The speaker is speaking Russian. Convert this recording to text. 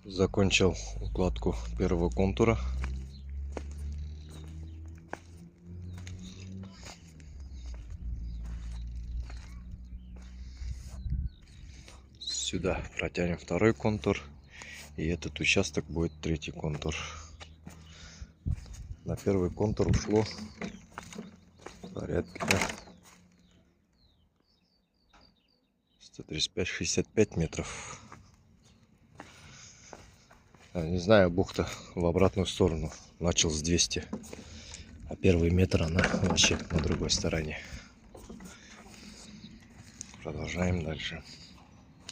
Закончил укладку первого контура. Сюда протянем второй контур. И этот участок будет третий контур. На первый контур ушло порядка 135-65 метров. Не знаю, бухта в обратную сторону. Начал с 200. А первый метр она вообще на другой стороне. Продолжаем дальше.